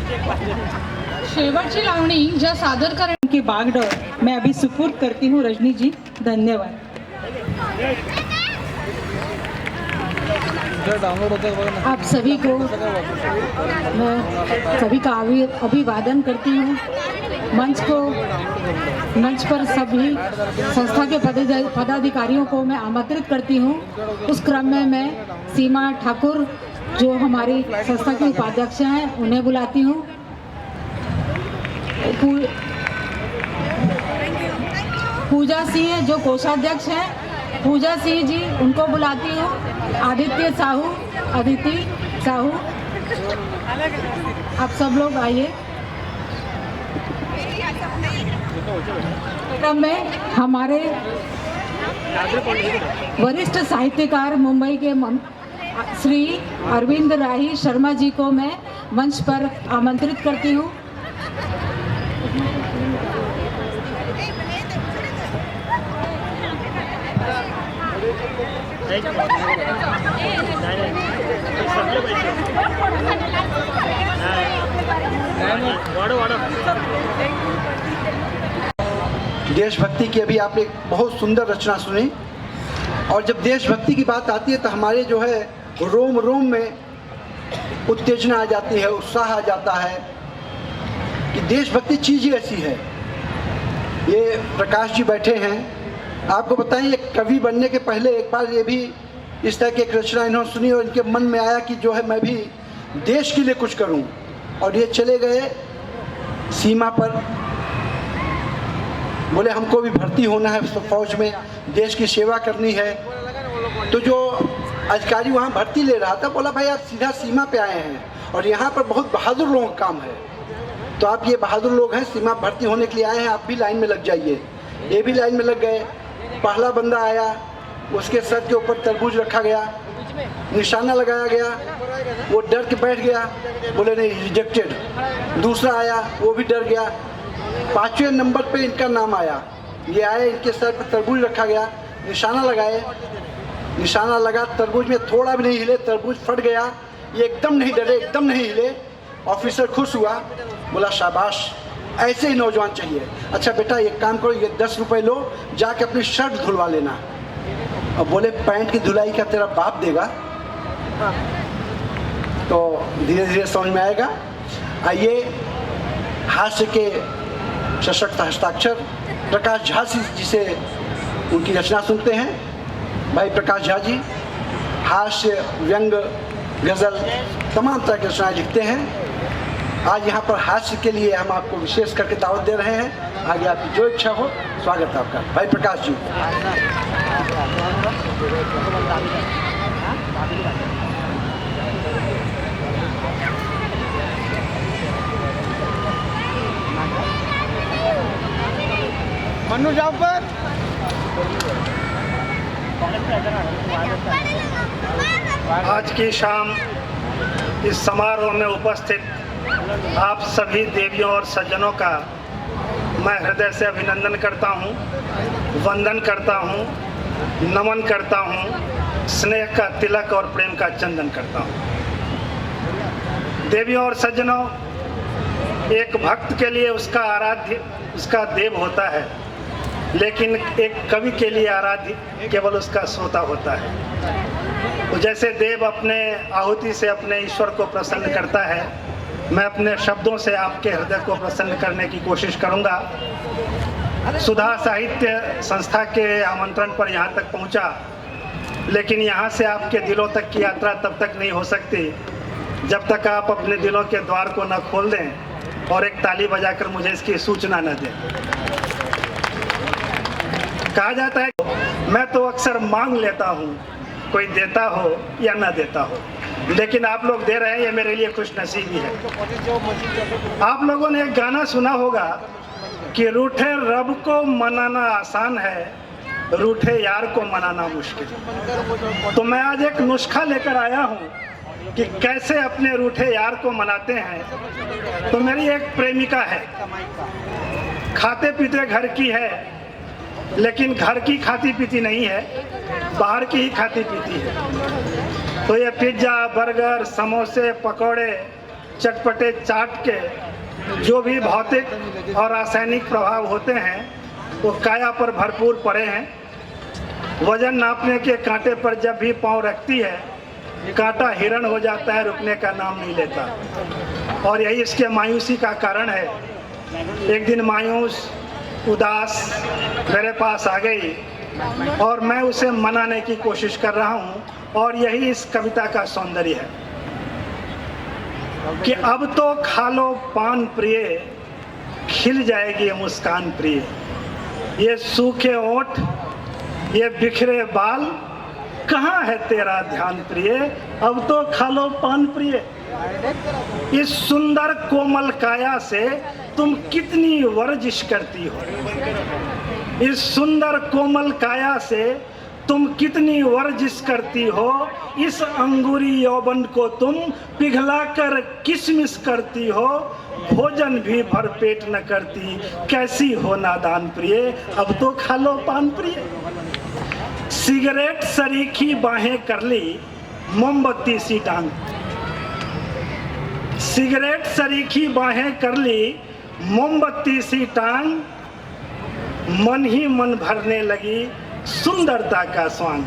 शेवटची लावणी ज्या सादर करने की बागडोर मैं अभी सुपुर्द करती हूँ रजनी जी। धन्यवाद। आप सभी को मैं सभी का अभिवादन करती हूँ। मंच पर सभी संस्था के पदाधिकारियों को मैं आमंत्रित करती हूँ। उस क्रम में मैं सीमा ठाकुर जो हमारी संस्था की उपाध्यक्ष हैं उन्हें बुलाती हूँ। पूजा सिंह जो कोषाध्यक्ष हैं, पूजा सिंह जी उनको बुलाती हूँ। अदिति साहू आप सब लोग आइए। क्रम में हमारे वरिष्ठ साहित्यकार मुंबई के श्री अरविंद राही शर्मा जी को मैं मंच पर आमंत्रित करती हूँ। देशभक्ति की अभी आपने एक बहुत सुंदर रचना सुनी, और जब देशभक्ति की बात आती है तो हमारे जो है रोम रोम में उत्तेजना आ जाती है, उत्साह आ जाता है कि देशभक्ति चीज़ ही ऐसी है। ये प्रकाश जी बैठे हैं, आपको बताएं ये कवि बनने के पहले एक बार ये भी इस तरह की एक रचना इन्होंने सुनी और इनके मन में आया कि जो है मैं भी देश के लिए कुछ करूं, और ये चले गए सीमा पर। बोले हमको भी भर्ती होना है फौज में, देश की सेवा करनी है। तो जो अधिकारी वहाँ भर्ती ले रहा था बोला भाई आप सीधा सीमा पे आए हैं और यहाँ पर बहुत बहादुर लोगों का काम है, तो आप ये बहादुर लोग हैं, सीमा भर्ती होने के लिए आए हैं, आप भी लाइन में लग जाइए। ये भी लाइन में लग गए। पहला बंदा आया, उसके सर के ऊपर तरबूज रखा गया, निशाना लगाया गया, वो डर के बैठ गया, बोले नहीं रिजेक्टेड। दूसरा आया, वो भी डर गया। पाँचवें नंबर पे इनका नाम आया, ये आए, इनके सर पर तरबूज रखा गया, निशाना लगाए, निशाना लगा, तरबूज में थोड़ा भी नहीं हिले, तरबूज फट गया। ये एकदम नहीं डरे, एकदम नहीं हिले। ऑफिसर खुश हुआ, बोला शाबाश, ऐसे ही नौजवान चाहिए। अच्छा बेटा एक काम करो, ये 10 रुपये लो, जाके अपनी शर्ट धुलवा लेना। और बोले पैंट की धुलाई का तेरा बाप देगा? तो धीरे धीरे समझ में आएगा। आइए हास्य के सशक्त हस्ताक्षर प्रकाश झा जी से उनकी रचना सुनते हैं। भाई प्रकाश झा जी हास्य, व्यंग, गज़ल तमाम तरह की रचनाएं लिखते हैं। आज यहाँ पर हास्य के लिए हम आपको विशेष करके दावत दे रहे हैं। आगे आपकी जो इच्छा हो, स्वागत है आपका। भाई प्रकाश जी। मनु जाओ पर। आज की शाम इस समारोह में उपस्थित आप सभी देवियों और सज्जनों का मैं हृदय से अभिनंदन करता हूं, वंदन करता हूं, नमन करता हूं, स्नेह का तिलक और प्रेम का चंदन करता हूं। देवियों और सज्जनों, एक भक्त के लिए उसका आराध्य उसका देव होता है, लेकिन एक कवि के लिए आराध्य केवल उसका श्रोता होता है। तो जैसे देव अपने आहुति से अपने ईश्वर को प्रसन्न करता है, मैं अपने शब्दों से आपके हृदय को प्रसन्न करने की कोशिश करूंगा। सुधा साहित्य संस्था के आमंत्रण पर यहाँ तक पहुँचा, लेकिन यहाँ से आपके दिलों तक की यात्रा तब तक नहीं हो सकती जब तक आप अपने दिलों के द्वार को न खोल दें और एक ताली बजाकर मुझे इसकी सूचना न दें। कहा जाता है मैं तो अक्सर मांग लेता हूँ, कोई देता हो या न देता हो, लेकिन आप लोग दे रहे हैं, ये मेरे लिए खुशनसीबी है। आप लोगों ने एक गाना सुना होगा कि रूठे रब को मनाना आसान है, रूठे यार को मनाना मुश्किल। तो मैं आज एक नुस्खा लेकर आया हूँ कि कैसे अपने रूठे यार को मनाते हैं। तो मेरी एक प्रेमिका है, खाते पीते घर की है, लेकिन घर की खाती पीती नहीं है, बाहर की ही खाती पीती है। तो ये पिज्ज़ा, बर्गर, समोसे, पकौड़े चटपटे चाट के जो भी भौतिक और रासायनिक प्रभाव होते हैं वो काया पर भरपूर पड़े हैं। वजन नापने के कांटे पर जब भी पांव रखती है, कांटा हिरण हो जाता है, रुकने का नाम नहीं लेता। और यही इसके मायूसी का कारण है। एक दिन मायूस उदास मेरे पास आ गई और मैं उसे मनाने की कोशिश कर रहा हूँ, और यही इस कविता का सौंदर्य है कि अब तो खा लो पान प्रिय, खिल जाएगी मुस्कान प्रिय। ये सूखे ओठ, ये बिखरे बाल, कहाँ है तेरा ध्यान प्रिय, अब तो खा लो पान प्रिय। इस सुंदर कोमल काया से तुम कितनी वर्जिश करती हो, इस सुंदर कोमल काया से तुम कितनी वर्जिश करती हो। इस अंगूरी यौवन को तुम पिघलाकर किशमिश करती हो, भोजन भी भरपेट न करती, कैसी हो नादान प्रिय, अब तो खा लो पान प्रिय। सिगरेट सरीखी बाहें कर ली, मोमबत्ती सी टांग, सिगरेट सरीखी बाहें कर ली, मोमबत्ती सी टांग, मन ही मन भरने लगी सुंदरता का स्वांग।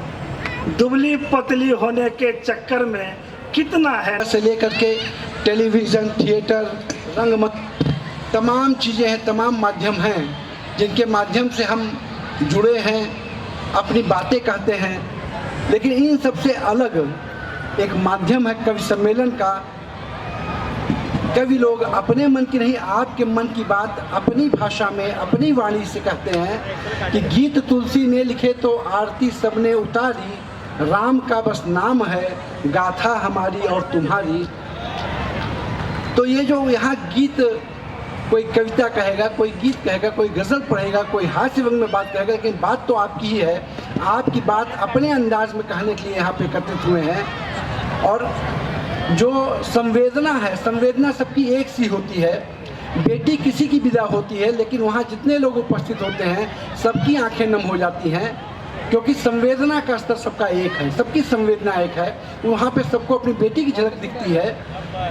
दुबली पतली होने के चक्कर में कितना है से लेकर के टेलीविज़न, थिएटर, रंगमंच, तमाम चीज़ें हैं, तमाम माध्यम हैं जिनके माध्यम से हम जुड़े हैं, अपनी बातें कहते हैं। लेकिन इन सबसे अलग एक माध्यम है कवि सम्मेलन का। कवि लोग अपने मन की नहीं, आपके मन की बात अपनी भाषा में, अपनी वाणी से कहते हैं कि गीत तुलसी ने लिखे तो आरती सबने उतारी, राम का बस नाम है, गाथा हमारी और तुम्हारी। तो ये जो यहाँ गीत, कोई कविता कहेगा, कोई गीत कहेगा, कोई गज़ल पढ़ेगा, कोई हास्य व्यंग में बात कहेगा, लेकिन बात तो आपकी ही है। आपकी बात अपने अंदाज में कहने के लिए यहाँ पे एकत्रित हुए हैं। और जो संवेदना है, संवेदना सबकी एक सी होती है। बेटी किसी की विदा होती है, लेकिन वहाँ जितने लोग उपस्थित होते हैं सबकी आंखें नम हो जाती हैं, क्योंकि संवेदना का स्तर सबका एक है, सबकी संवेदना एक है। वहाँ पे सबको अपनी बेटी की झलक दिखती है।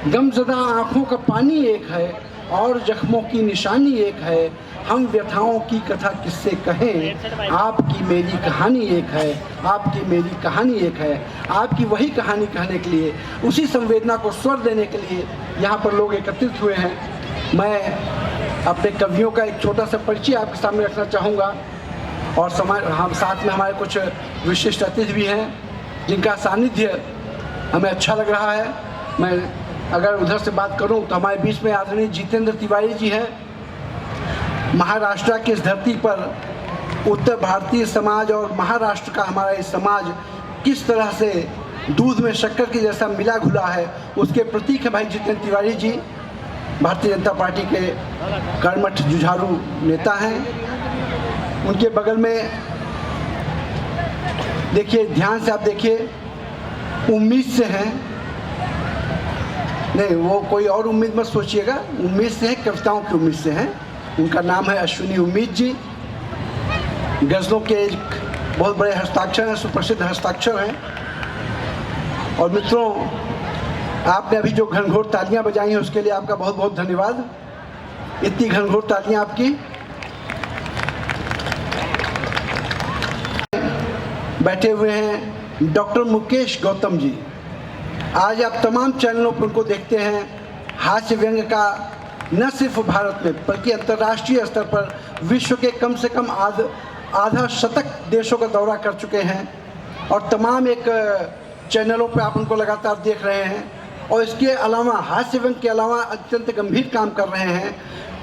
गमज़दा आँखों का पानी एक है और जख्मों की निशानी एक है। हम व्यथाओं की कथा किससे कहें, आपकी मेरी कहानी एक है, आपकी मेरी कहानी एक है। आपकी वही कहानी कहने के लिए, उसी संवेदना को स्वर देने के लिए यहाँ पर लोग एकत्रित हुए हैं। मैं अपने कवियों का एक छोटा सा परिचय आपके सामने रखना चाहूँगा। और हम साथ में हमारे कुछ विशिष्ट अतिथि भी हैं जिनका सानिध्य हमें अच्छा लग रहा है। मैं अगर उधर से बात करूं तो हमारे बीच में आदरणीय जितेंद्र तिवारी जी हैं। महाराष्ट्र की इस धरती पर उत्तर भारतीय समाज और महाराष्ट्र का हमारा ये समाज किस तरह से दूध में शक्कर के जैसा मिला घुला है, उसके प्रतीक है भाई जितेंद्र तिवारी जी। भारतीय जनता पार्टी के कर्मठ जुझारू नेता हैं। उनके बगल में देखिए, ध्यान से आप देखिए, उम्मीद से हैं, नहीं वो कोई और उम्मीद मत सोचिएगा, उम्मीद से है, कविताओं की उम्मीद से हैं। उनका नाम है अश्विनी उम्मीद जी। गज़लों के एक बहुत बड़े हस्ताक्षर हैं, सुप्रसिद्ध हस्ताक्षर हैं। और मित्रों, आपने अभी जो घनघोर तालियां बजाई हैं उसके लिए आपका बहुत बहुत धन्यवाद। इतनी घनघोर तालियां आपकी। बैठे हुए हैं डॉक्टर मुकेश गौतम जी। आज आप तमाम चैनलों पर उनको देखते हैं। हास्य व्यंग का न सिर्फ भारत में बल्कि अंतर्राष्ट्रीय स्तर पर विश्व के कम से कम आधा शतक देशों का दौरा कर चुके हैं। और तमाम एक चैनलों पर आप उनको लगातार देख रहे हैं। और इसके अलावा, हास्य व्यंग के अलावा अत्यंत गंभीर काम कर रहे हैं।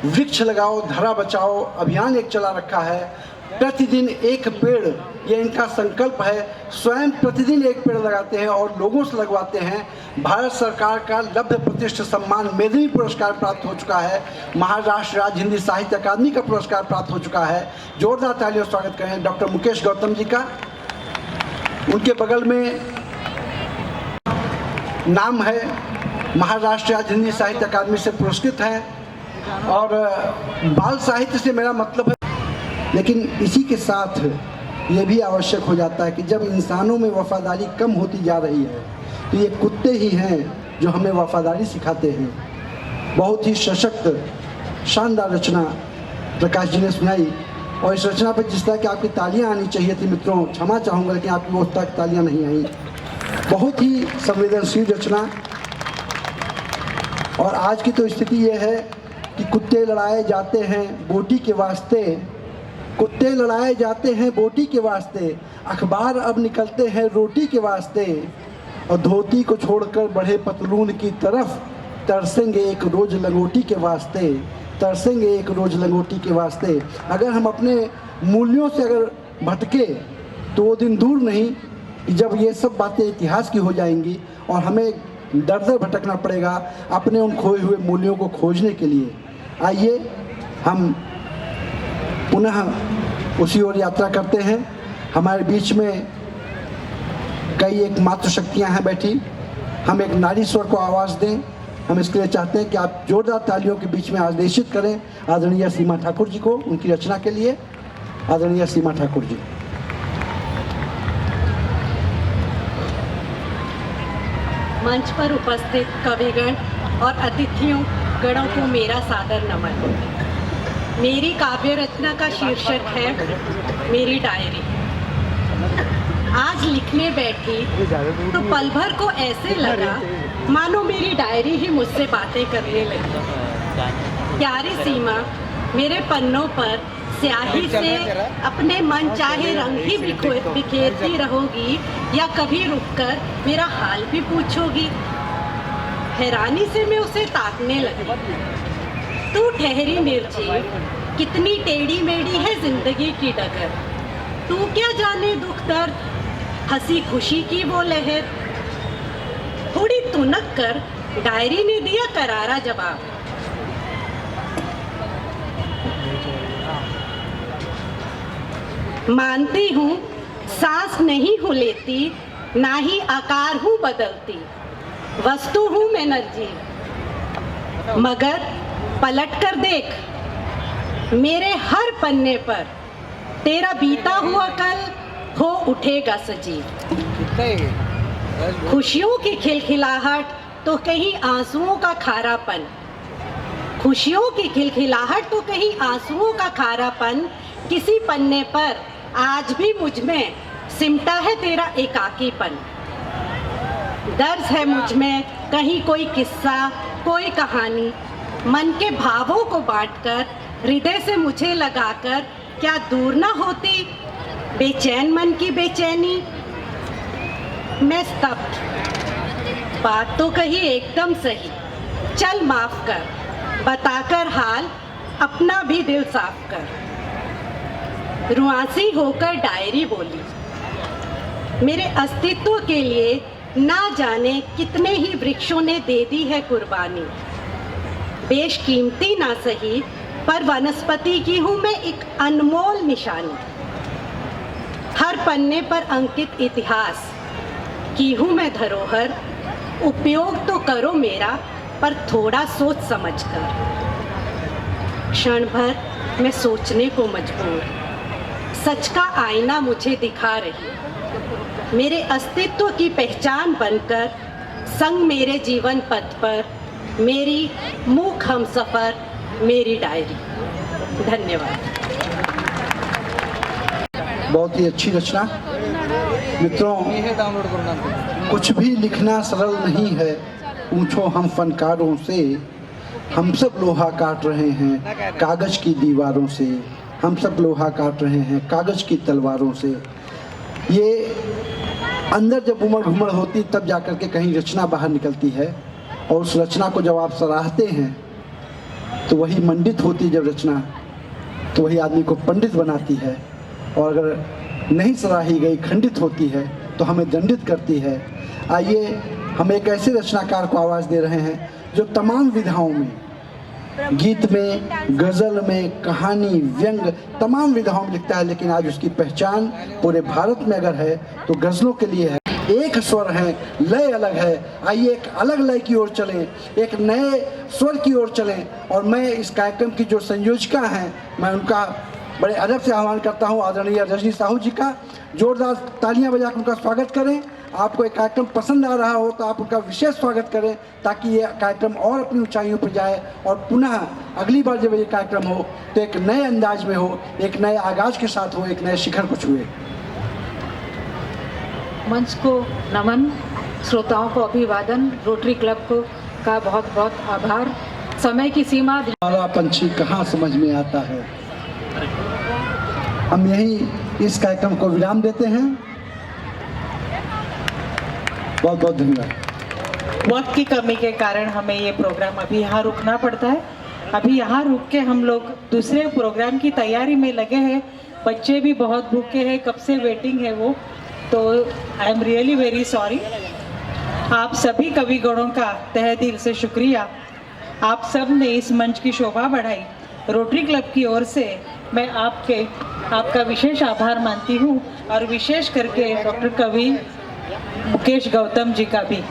वृक्ष लगाओ धरा बचाओ अभियान एक चला रखा है। प्रतिदिन एक पेड़, ये इनका संकल्प है। स्वयं प्रतिदिन एक पेड़ लगाते हैं और लोगों से लगवाते हैं। भारत सरकार का लब्ध प्रतिष्ठित सम्मान मेदिनी पुरस्कार प्राप्त हो चुका है। महाराष्ट्र राज्य हिंदी साहित्य अकादमी का पुरस्कार प्राप्त हो चुका है। जोरदार तालियों से स्वागत करें डॉक्टर मुकेश गौतम जी का। उनके बगल में नाम है, महाराष्ट्र राज्य हिंदी साहित्य अकादमी से पुरस्कृत हैं। और बाल साहित्य से मेरा मतलब है, लेकिन इसी के साथ ये भी आवश्यक हो जाता है कि जब इंसानों में वफादारी कम होती जा रही है तो ये कुत्ते ही हैं जो हमें वफादारी सिखाते हैं। बहुत ही सशक्त शानदार रचना प्रकाश जी ने सुनाई। और इस रचना पर जिस तरह की आपकी तालियां आनी चाहिए थी मित्रों, क्षमा चाहूँगा लेकिन आपकी वो तक तालियां नहीं आई। बहुत ही संवेदनशील रचना। और आज की तो स्थिति ये है कि कुत्ते लड़ाए जाते हैं बोटी के वास्ते, कुत्ते लड़ाए जाते हैं बोटी के वास्ते, अखबार अब निकलते हैं रोटी के वास्ते, और धोती को छोड़कर बढ़े पतलून की तरफ, तरसेंगे एक रोज लंगोटी के वास्ते, तरसेंगे एक रोज लंगोटी के वास्ते। अगर हम अपने मूल्यों से अगर भटके तो वो दिन दूर नहीं कि जब ये सब बातें इतिहास की हो जाएंगी और हमें दर दर भटकना पड़ेगा अपने उन खोए हुए मूल्यों को खोजने के लिए। आइए हम पुनः उसी ओर यात्रा करते हैं। हमारे बीच में कई एक मातृशक्तियाँ हैं बैठी, हम एक नारी स्वर को आवाज़ दें। हम इसके लिए चाहते हैं कि आप जोरदार तालियों के बीच में आदेशित करें आदरणीय सीमा ठाकुर जी को उनकी रचना के लिए। आदरणीय सीमा ठाकुर जी। मंच पर उपस्थित कविगण और अतिथियों गणों को मेरा सादर नमन। मेरी काव्य रचना का शीर्षक है मेरी डायरी। आज लिखने बैठी तो पल भर को ऐसे लगा मानो मेरी डायरी ही मुझसे बातें करने लगी। प्यारी सीमा मेरे पन्नों पर स्याही से अपने मन चाहे रंग ही बिखेरती रहोगी या कभी रुककर मेरा हाल भी पूछोगी। हैरानी से मैं उसे ताकने लगी। तू ठहरी निर्जीव, कितनी टेढ़ी मेढ़ी है जिंदगी की डगर। तू क्या जाने दुख दर्द, हंसी खुशी की वो लहर। थोड़ी तुनक कर डायरी ने दिया करारा जवाब। मानती हूँ सांस नहीं हूँ लेती, ना ही आकार हूँ बदलती, वस्तु हूँ मैं निर्जीव। मगर पलट कर देख मेरे हर पन्ने पर तेरा बीता हुआ कल हो उठेगा सजीव। खुशियों की खिलखिलाहट तो कहीं आंसुओं का खारापन, खुशियों की खिलखिलाहट तो कहीं आंसुओं का खारापन, किसी पन्ने पर आज भी मुझ में सिमटा है तेरा एकाकीपन। दर्द है मुझ में कहीं कोई किस्सा कोई कहानी, मन के भावों को बांटकर हृदय से मुझे लगाकर क्या दूर ना होती बेचैन मन की बेचैनी। मैं स्तब्ध, बात तो कही एकदम सही, चल माफ कर, बताकर हाल अपना भी दिल साफ कर। रुआसी होकर डायरी बोली, मेरे अस्तित्व के लिए ना जाने कितने ही वृक्षों ने दे दी है कुर्बानी। बेशकीमती ना सही पर वनस्पति की हूँ मैं एक अनमोल निशानी। हर पन्ने पर अंकित इतिहास की हूँ मैं धरोहर, उपयोग तो करो मेरा पर थोड़ा सोच समझ कर। क्षण भर मैं सोचने को मजबूर, सच का आईना मुझे दिखा रही, मेरे अस्तित्व की पहचान बनकर संग मेरे जीवन पथ पर मेरी मूक हमसफर मेरी डायरी। धन्यवाद। बहुत ही अच्छी रचना। मित्रों, कुछ भी लिखना सरल नहीं है, पूछो हम फनकारों से। हम सब लोहा काट रहे हैं कागज की दीवारों से, हम सब लोहा काट रहे हैं कागज की तलवारों से। ये अंदर जब उमड़ घुमड़ होती तब जाकर के कहीं रचना बाहर निकलती है, और उस रचना को जब आप सराहते हैं तो वही मंडित होती। जब रचना तो वही आदमी को पंडित बनाती है, और अगर नहीं सराही गई खंडित होती है तो हमें दंडित करती है। आइए हम एक ऐसे रचनाकार को आवाज़ दे रहे हैं जो तमाम विधाओं में, गीत में, गज़ल में, कहानी, व्यंग, तमाम विधाओं में लिखता है, लेकिन आज उसकी पहचान पूरे भारत में अगर है तो गज़लों के लिए है। एक स्वर है, लय अलग है। आइए एक अलग लय की ओर चलें, एक नए स्वर की ओर चलें। और मैं इस कार्यक्रम की जो संयोजिका हैं, मैं उनका बड़े अदब से आह्वान करता हूं, आदरणीय रजनी साहू जी का। जोरदार तालियां बजाकर उनका स्वागत करें। आपको ये कार्यक्रम पसंद आ रहा हो तो आप उनका विशेष स्वागत करें, ताकि ये कार्यक्रम और अपनी ऊंचाइयों पर जाए और पुनः अगली बार जब ये कार्यक्रम हो तो एक नए अंदाज में हो, एक नए आगाज के साथ हो, एक नए शिखर को छुए। मंच को नमन, श्रोताओं को अभिवादन, रोटरी क्लब को का बहुत बहुत आभार। समय की सीमा हमारा पंछी कहाँ समझ में आता है। हम यही इस कार्यक्रम को विराम देते हैं। बहुत बहुत धन्यवाद। वक्त की कमी के कारण हमें ये प्रोग्राम अभी यहाँ रुकना पड़ता है। अभी यहाँ रुक के हम लोग दूसरे प्रोग्राम की तैयारी में लगे हैं। बच्चे भी बहुत भूखे हैं, कब से वेटिंग है वो, तो I am really very sorry. आप सभी कविगणों का तहे दिल से शुक्रिया। आप सब ने इस मंच की शोभा बढ़ाई। रोटरी क्लब की ओर से मैं आपका विशेष आभार मानती हूँ, और विशेष करके डॉक्टर कवि मुकेश गौतम जी का भी।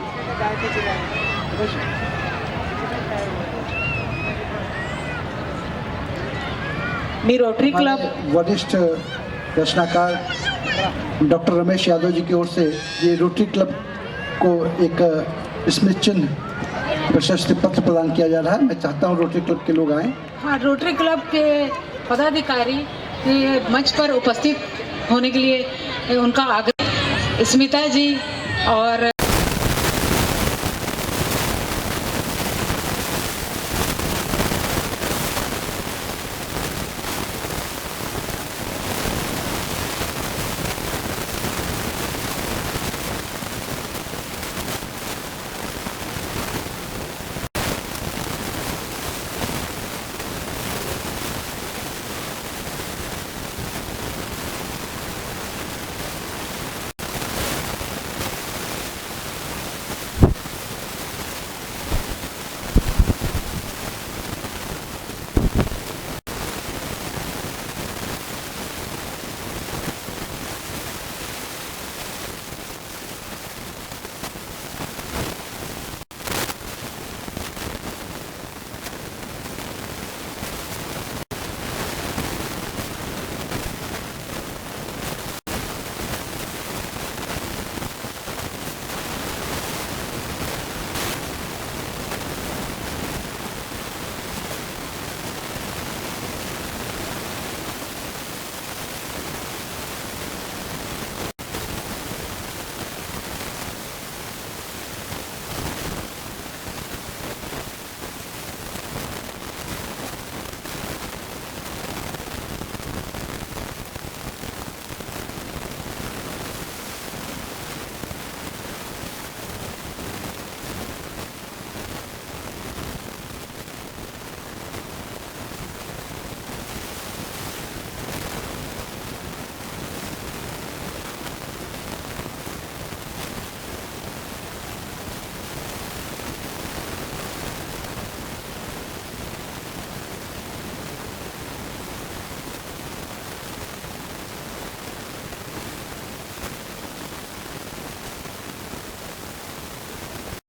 मी रोटरी क्लब वरिष्ठ रचनाकार डॉक्टर रमेश यादव जी की ओर से ये रोटरी क्लब को एक स्मृति चिन्ह प्रशस्ति पत्र प्रदान किया जा रहा है। मैं चाहता हूँ रोटरी क्लब के लोग आएँ। हाँ, रोटरी क्लब के पदाधिकारी ये मंच पर उपस्थित होने के लिए उनका आग्रह। स्मिता जी और